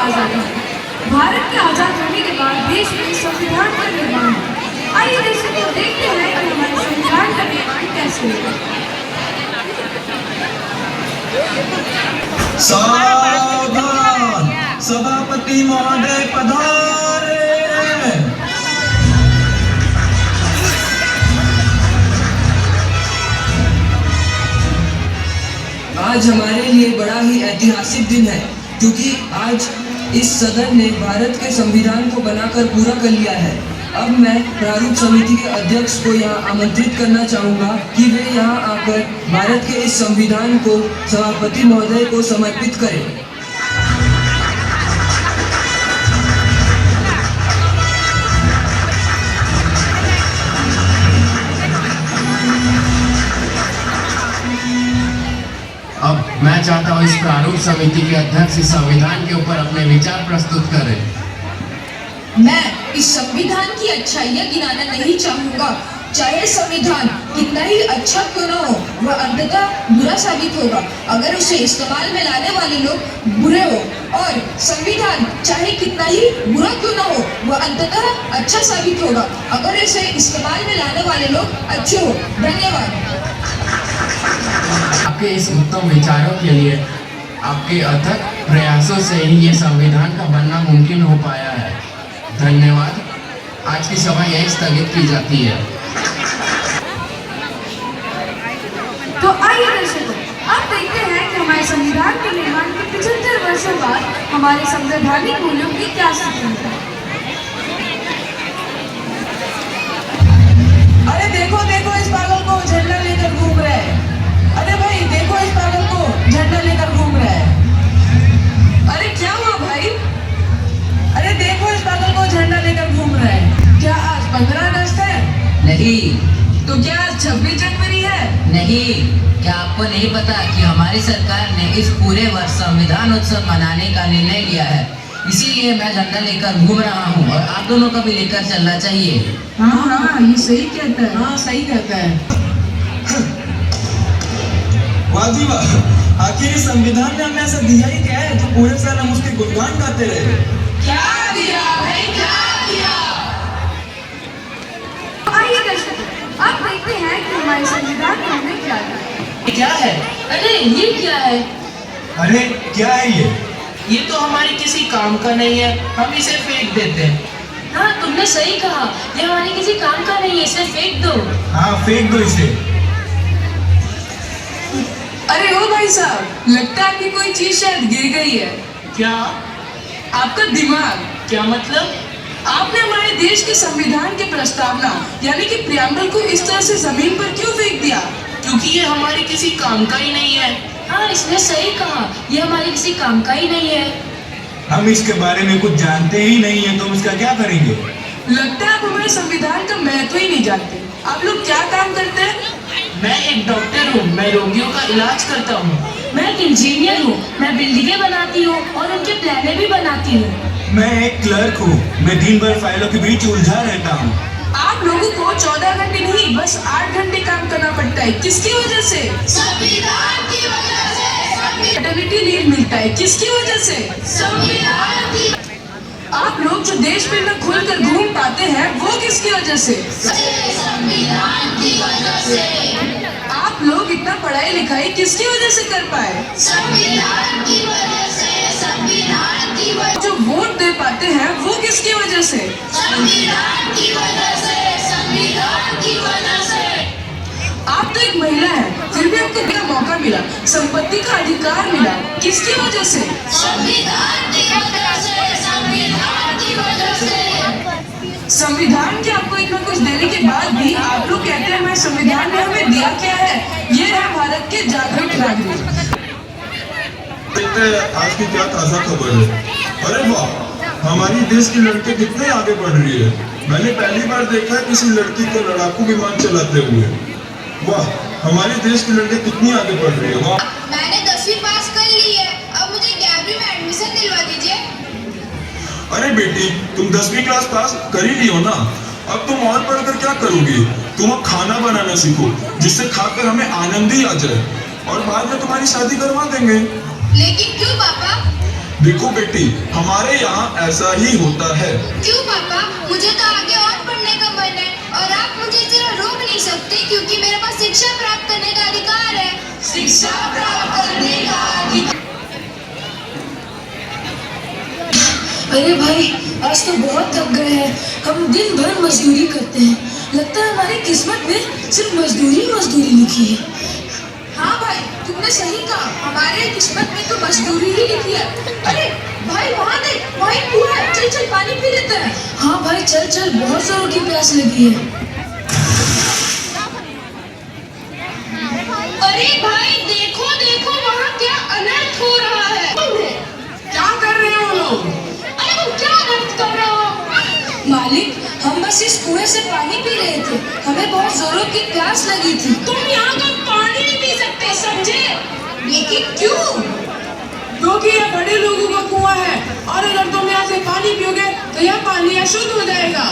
आजाद है। भारत के आजाद होने के बाद देश में संविधान का निर्माण हुआ। आइए देश को देखते हैं कि हमारे संविधान का निर्माण कैसे हुआ। सावधान, सभापति महोदय पधारे। आज हमारे लिए बड़ा ही ऐतिहासिक दिन है, क्योंकि आज इस सदन ने भारत के संविधान को बनाकर पूरा कर लिया है। अब मैं प्रारूप समिति के अध्यक्ष को यहाँ आमंत्रित करना चाहूँगा कि वे यहाँ आकर भारत के इस संविधान को सभापति महोदय को समर्पित करें। अब मैं चाहता हूँ इस प्रारूप समिति के अध्यक्ष इस संविधान के ऊपर अपने विचार प्रस्तुत करें। मैं इस संविधान की अच्छाइयाँ गिनाना नहीं चाहूँगा। चाहे संविधान कितना ही अच्छा क्यों न हो, वह अंततः बुरा साबित होगा अगर उसे इस्तेमाल में लाने वाले लोग बुरे हो, और संविधान चाहे कितना ही बुरा क्यों न हो, वह अंततः अच्छा साबित होगा अगर इसे इस्तेमाल में लाने वाले लोग अच्छे हो। धन्यवाद। आपके इस उत्तम विचारों के लिए आपके अथक प्रयासों से ही ये संविधान का बनना मुमकिन हो पाया है। धन्यवाद। आज की सभा यहीं स्थगित की जाती है। तो आइए दर्शकों, अब देखते हैं कि हमारे संविधान के निर्माण के 75 वर्षों बाद हमारे संवैधानिक मूल्यों की क्या स्थिति है। अरे देखो देखो, इस पागल को झंडा लेकर घूम रहा है। अरे भाई देखो, इस पागल को झंडा लेकर घूम रहा है। अरे क्या हुआ भाई? अरे देखो, इस पागल को झंडा लेकर घूम रहा है। क्या आज 15 अगस्त है? नहीं। तो क्या आज 26 जनवरी है? नहीं। क्या आपको नहीं पता कि हमारी सरकार ने इस पूरे वर्ष संविधान उत्सव मनाने का निर्णय लिया है? इसीलिए मैं झंडा लेकर घूम रहा हूँ और आप दोनों को भी लेकर चलना चाहिए। हाँ, ये सही कहता है। हाँ, सही कहता है। वाह जी वाह, आखिर इस संविधान ने हमें ऐसा दिया ही क्या है जो पूरे साल हम उसके गुणगान गाते रहे। क्या दिया भाई, क्या दिया? आइए दर्शकों, अब देखते हैं कि हमारे संविधान में हमें क्या दिया। क्या है? अरे ये क्या है? अरे क्या है ये? ये तो हमारे किसी काम का नहीं है, हम इसे फेंक देते हैं। हाँ, तुमने सही कहा, ये हमारे किसी काम का नहीं है, इसे फेंक दो। हाँ, फेंक दो इसे। अरे ओ भाई साहब, लगता है आपकी कोई चीज शायद गिर गई है। क्या? आपका दिमाग। क्या मतलब? आपने हमारे देश के संविधान की प्रस्तावना यानी कि प्रियम्बल को इस तरह से जमीन पर क्यों फेंक दिया? क्योंकि ये हमारे किसी काम का ही नहीं है। हाँ, इसने सही कहा, ये हमारे किसी काम का ही नहीं है। हम इसके बारे में कुछ जानते ही नहीं है, तो हम इसका क्या करेंगे? लगता है आप हमारे संविधान का महत्व ही नहीं जानते। आप लोग क्या काम करते हैं? मैं एक डॉक्टर हूँ, मैं रोगियों का इलाज करता हूँ। मैं एक इंजीनियर हूँ, मैं बिल्डिंगें बनाती हूँ और उनके प्लाने भी बनाती हूँ। मैं एक क्लर्क हूँ, मैं दिन भर फाइलों के बीच उलझा रहता हूँ। आप लोगों को 14 घंटे नहीं, बस 8 घंटे काम करना पड़ता है। किसकी वजह से? संविधान की वजह से। पैटर्निटी लीव मिलता है, किसकी वजह से? संविधान की। आप लोग जो देश में न खुलकर घूम पाते हैं, वो किसकी वजह से? संविधान की वजह से। आप लोग इतना पढ़ाई लिखाई किसकी वजह से कर पाए? संविधान की वजह से। संविधान की वजह। जो वोट दे पाते हैं, वो किसकी वजह से? संविधान की वजह से। संविधान की वजह से। आप तो एक महिला हैं, फिर भी आपको इतना मौका मिला, संपत्ति का अधिकार मिला, किसकी वजह से? संविधान की वजह से। संविधान की वजह से। संविधान के आपको इतना कुछ देने के बाद भी आप लोग कहते हैं हमारे संविधान ने हमें दिया क्या है? ये है भारत के जागरूक नागरिक। देखते हैं आज की क्या ताजा खबर है। अरे वाह, हमारी देश की लड़की कितने आगे बढ़ रही है। मैंने पहली बार देखा है किसी लड़की को लड़ाकू विमान चलाते हुए। वाह, हमारे देश की लड़की कितनी आगे बढ़ रही है। वाह। मैंने 10वीं पास कर ली है, अब मुझे 11वीं में एडमिशन दिलवा दीजिए। अरे बेटी, तुम 10वीं क्लास पास कर ही लियो ना, अब तुम और पढ़कर क्या करोगी? तुम अब खाना बनाना सीखो, जिससे खाकर हमें आनंद ही आ जाए, और बाद में तुम्हारी शादी करवा देंगे। लेकिन क्यों पापा? देखो बेटी, हमारे यहाँ ऐसा ही होता है। क्यों पापा? मुझे तो आगे और पढ़ने का मन है और आप मुझे जरा रोक नहीं सकते क्योंकि मेरे पास शिक्षा प्राप्त करने का अधिकार है। शिक्षा प्राप्त करने का अधिकार। अरे भाई, आज तो बहुत थक गए हैं। हम दिन भर मजदूरी करते हैं। लगता है हमारी किस्मत में सिर्फ मजदूरी मजदूरी लिखी है। हाँ भाई, तुमने सही कहा। हमारे किस्मत में तो मजदूरी ही लिखी है। अरे भाई, वहाँ देख, वहाँ कुआं है। चल चल पानी पी लेते हैं। हाँ भाई, चल चल, बहुत जोरों की प्यास लगी है। अरे भाई, देखो देखो, वहाँ क्या अनर्थ हो रहा है। क्या कर रहे हो लोग? अरे तुम क्या अनर्थ कर रहे हो? मालिक, हम बस इस कुएं से पानी पी रहे थे। हमें बहुत जोरों की प्यास लगी थी। तुम यहाँ का पानी नहीं पी सकते, समझे? लेकिन क्यों? क्योंकि ये बड़े लोगों का कुआं है और अगर तुम यहाँ से पानी पियोगे तो यह पानी अशुद्ध हो जाएगा।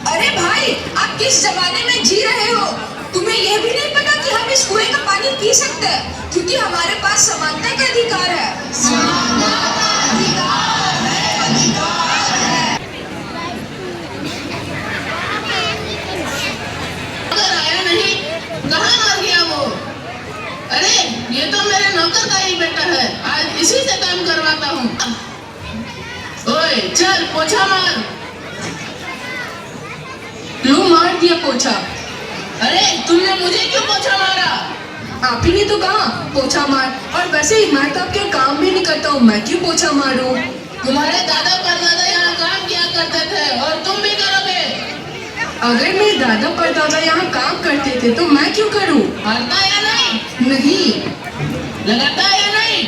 अरे भाई, आप किस जमाने में जी रहे हो? तुम्हें यह भी नहीं पता कि हम इस कुएं का पानी पी सकते हैं क्योंकि हमारे पास समानता का अधिकार है। समानता का अधिकार है, अधिकार है। अगर आया नहीं, कहाँ मर गया वो? अरे ये तो मेरे नौकर का ही बेटा है, आज इसी से काम करवाता हूँ। ओए चल पोछा मार। लो, मार दिया पोछा। अरे तुमने मुझे क्यों पोछा मारा? आप ही ने तो कहा पोछा मार, और वैसे ही मैं तो आपके काम भी नहीं करता हूँ, मैं क्यों पोछा मारूं? तुम्हारे दादा परदादा यहाँ काम किया करते थे और तुम भी करोगे। अगर मेरे दादा परदादा यहाँ काम करते थे तो मैं क्यों करूं? हरता या नहीं? नहीं। लगाता या नहीं?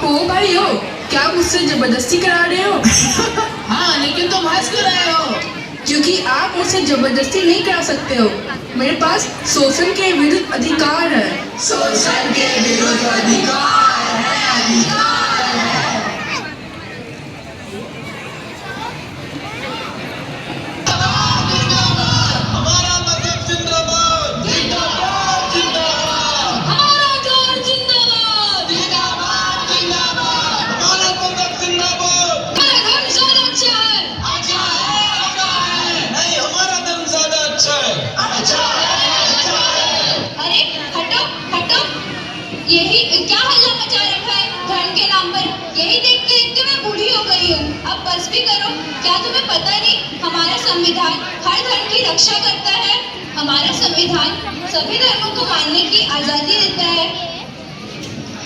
ओ भाई हो, क्या मुझसे जबरदस्ती करा रहे हो? हाँ, लेकिन तुम हंस क्यों रहे हो? क्योंकि आप मुझसे जबरदस्ती नहीं करा सकते हो। मेरे पास शोषण के विरुद्ध अधिकार है। शोषण के विरुद्ध अधिकार है, अधिकार है। हमारा मजहब जिंदाबाद, जिंदाबाद, जिंदाबाद। हमारा जोर जिंदाबाद, जिंदाबाद, जिंदाबाद। हमारा मजहब जिंदाबाद। हमारा धर्म ज्यादा अच्छा है। अच्छा है, अच्छा है। नहीं, हमारा धर्म ज्यादा अच्छा है। अच्छा है, अच्छा है। अरे हटो हटो, यही क्या हल्ला मचा रखा है धर्म के नाम पर? यही देखते देखते मैं बूढ़ी हो गई हूँ। अब बस भी करो। क्या तुम्हें पता नहीं हमारा संविधान हर धर्म की रक्षा करता है? हमारा संविधान सभी धर्मों को मानने की आजादी देता है।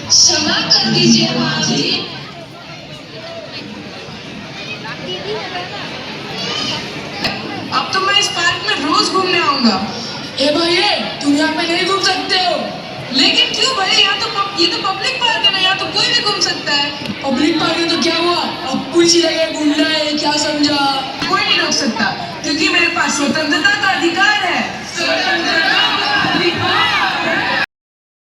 क्षमा कर दीजिए माँ जी। अब तो मैं इस पार्क में रोज घूमने आऊंगा। ए भाई, तुम यहाँ पे नहीं घूम सकते हो। लेकिन क्यों भाई? ये तो पब्लिक पार्क है ना, यहाँ तो कोई भी घूम सकता है। पब्लिक पार्क है तो क्या हुआ? अब कुछ जगह घूमना है, क्या समझा? कोई नहीं रोक सकता क्योंकि मेरे पास स्वतंत्रता का अधिकार है। स्वतंत्रता